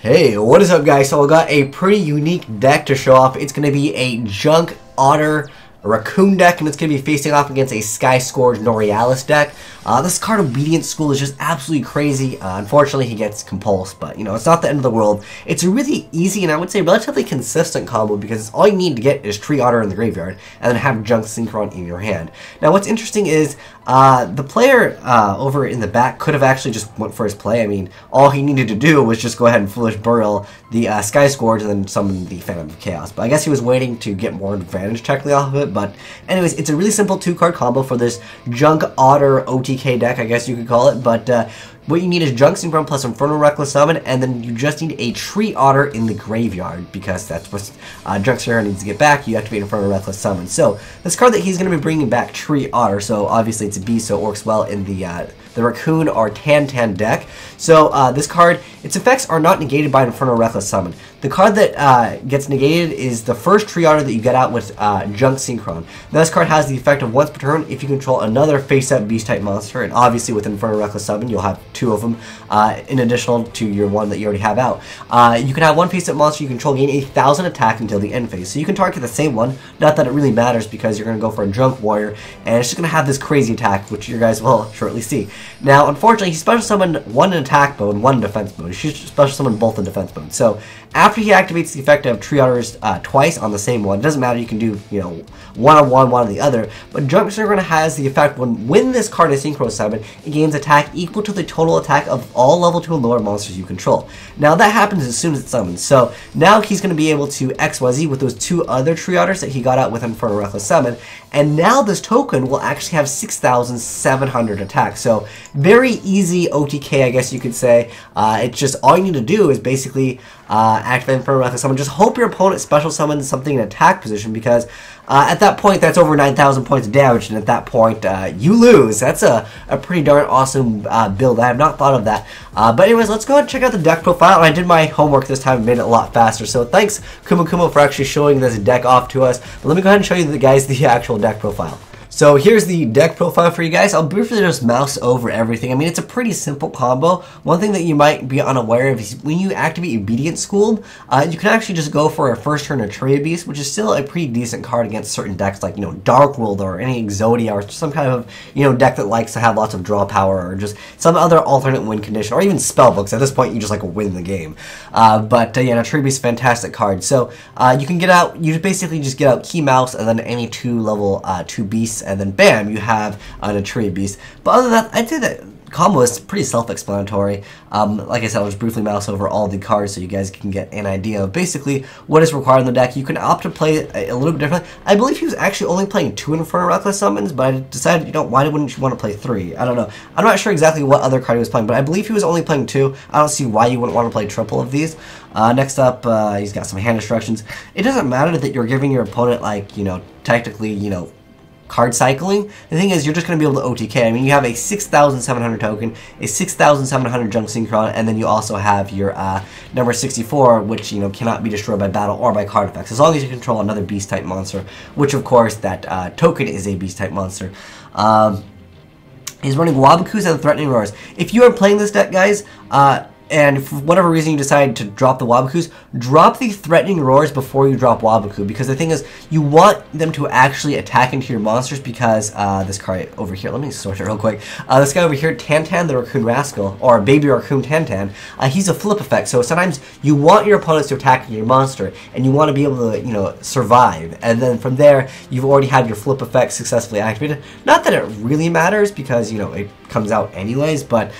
Hey, what is up guys? So I got a pretty unique deck to show off. It's going to be a Junk Otter Raccoon deck, and it's going to be facing off against a Sky Scourge Norealis deck. This card, Obedient School, is just absolutely crazy. Unfortunately, he gets compulsed, but, you know, it's not the end of the world. It's a really easy and I would say relatively consistent combo because all you need to get is Tree Otter in the graveyard and then have Junk Synchron in your hand. Now, what's interesting is the player over in the back could have actually just went for his play. I mean, all he needed to do was just go ahead and Foolish Burial the Sky Scourge and then summon the Phantom of Chaos. But I guess he was waiting to get more advantage technically off of it. But anyways, it's a really simple 2-card combo for this Junk Otter OTK deck, I guess you could call it. But what you need is Junk Synchron plus Infernal Reckless Summon, and then you just need a Tree Otter in the graveyard, because that's what Junk Synchron needs to get back. You activate Infernal Reckless Summon. So this card that he's going to be bringing back, Tree Otter, so obviously it's a beast, so it works well in the Raccoon or Tan deck. So this card, its effects are not negated by Infernal Reckless Summon. The card that gets negated is the first Tree Otter that you get out with Junk Synchron. Now, this card has the effect of once per turn, if you control another face-up beast-type monster, and obviously with Infernal Reckless Summon, you'll have 2 of them in addition to your one that you already have out. You can have one face-up monster you control gain 1,000 attack until the end phase. So you can target the same one, not that it really matters because you're going to go for a Junk Warrior, and it's just going to have this crazy attack, which you guys will shortly see. Now, unfortunately, he special summoned 1 in attack mode, 1 in defense mode. He should special summon both in defense mode. So after he activates the effect of Tree Otters twice on the same one, it doesn't matter, you can do, you know, one on one, one on the other, but Junk Synchron has the effect when this card is synchro summoned, it gains attack equal to the total attack of all level 2 and lower monsters you control. Now that happens as soon as it's summoned, so now he's going to be able to XYZ with those 2 other Tree Otters that he got out with Infernal Reckless Summon, and now this token will actually have 6,700 attack. So very easy OTK, I guess you could say. It's just all you need to do is basically activate Infernal Reckless Summon. Just hope your opponent special summons something in attack position, because at that point that's over 9,000 points of damage, and at that point you lose. That's a pretty darn awesome build. I have not thought of that. But anyways, let's go ahead and check out the deck profile. And I did my homework this time and made it a lot faster. So thanks Kumo for actually showing this deck off to us. But let me go ahead and show you the actual deck profile. So here's the deck profile for you guys. I'll briefly just mouse over everything. I mean, it's a pretty simple combo. One thing that you might be unaware of is when you activate Obedient School, you can actually just go for a first turn Atreya Beast, which is still a pretty decent card against certain decks like, you know, Dark World or any Exodia or some kind of, you know, deck that likes to have lots of draw power or just some other alternate win condition, or even spellbooks. At this point, you just like win the game. Yeah, an Atreya Beast, fantastic card. So you can get out, you basically just get out Key Mouse and then any 2 level 2 beasts, and then bam, you have an Atreya Beast. But other than that, I'd say that combo is pretty self-explanatory. Like I said, I'll just briefly mouse over all the cards so you guys can get an idea of basically what is required in the deck. You can opt to play it a little bit differently. I believe he was actually only playing 2 Infernal Reckless Summons, but I decided, you know, why wouldn't you want to play 3? I don't know. I'm not sure exactly what other card he was playing, but I believe he was only playing 2. I don't see why you wouldn't want to play triple of these. Next up, he's got some hand instructions. It doesn't matter that you're giving your opponent, like, you know, technically, you know, card cycling. The thing is, you're just going to be able to OTK. I mean, you have a 6,700 token, a 6,700 Junk Synchron, and then you also have your number 64, which, you know, cannot be destroyed by battle or by card effects, as long as you control another beast-type monster, which, of course, that token is a beast-type monster. He's running Wabakus and Threatening Roars. If you are playing this deck, guys, and for whatever reason you decide to drop the Wabakus, drop the Threatening Roars before you drop Wabaku, because the thing is, you want them to actually attack into your monsters, because this card over here, let me sort it real quick, this guy over here, Tantan the Raccoon Rascal, or Baby Raccoon Tantan, he's a flip effect, so sometimes you want your opponents to attack your monster, and you want to be able to, you know, survive, and then from there, you've already had your flip effect successfully activated. Not that it really matters, because, you know, it comes out anyways, but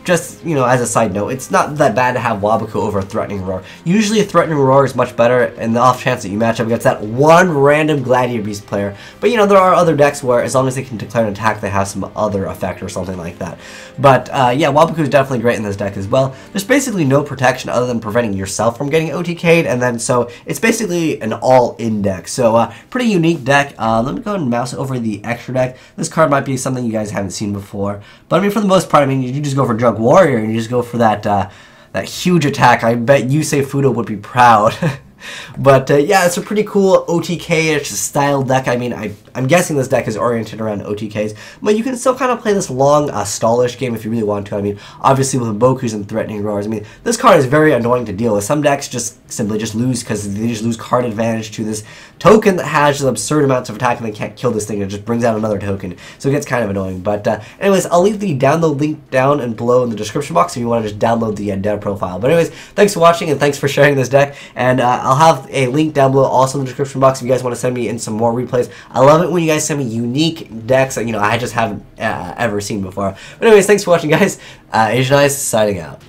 just, you know, as a side note, it's not that bad to have Wabaku over a Threatening Roar. Usually a Threatening Roar is much better in the off chance that you match up against that one random Gladiator Beast player. But, you know, there are other decks where as long as they can declare an attack, they have some other effect or something like that. But, yeah, Wabaku is definitely great in this deck as well. There's basically no protection other than preventing yourself from getting OTK'd, and then so it's basically an all-in deck. So, pretty unique deck. Let me go and mouse over the extra deck. This card might be something you guys haven't seen before. But, I mean, for the most part, I mean, you just go for Junk Warrior, and you just go for that that huge attack. I bet Yusei Fudo would be proud. But yeah, it's a pretty cool OTK-ish style deck. I mean, I I'm guessing this deck is oriented around OTKs, but you can still kind of play this long, stallish game if you really want to. I mean, obviously with Bokus and Threatening Roars, I mean, this card is very annoying to deal with. Some decks just simply lose because they just lose card advantage to this token that has just absurd amounts of attack and they can't kill this thing. It just brings out another token, so it gets kind of annoying. But anyways, I'll leave the download link down and below in the description box if you want to just download the DevPro file. But anyways, thanks for watching and thanks for sharing this deck, and I'll have a link down below also in the description box if you guys want to send me in some more replays. I love it when you guys send me unique decks that I just haven't ever seen before. But anyways, thanks for watching, guys. Azneyes signing out.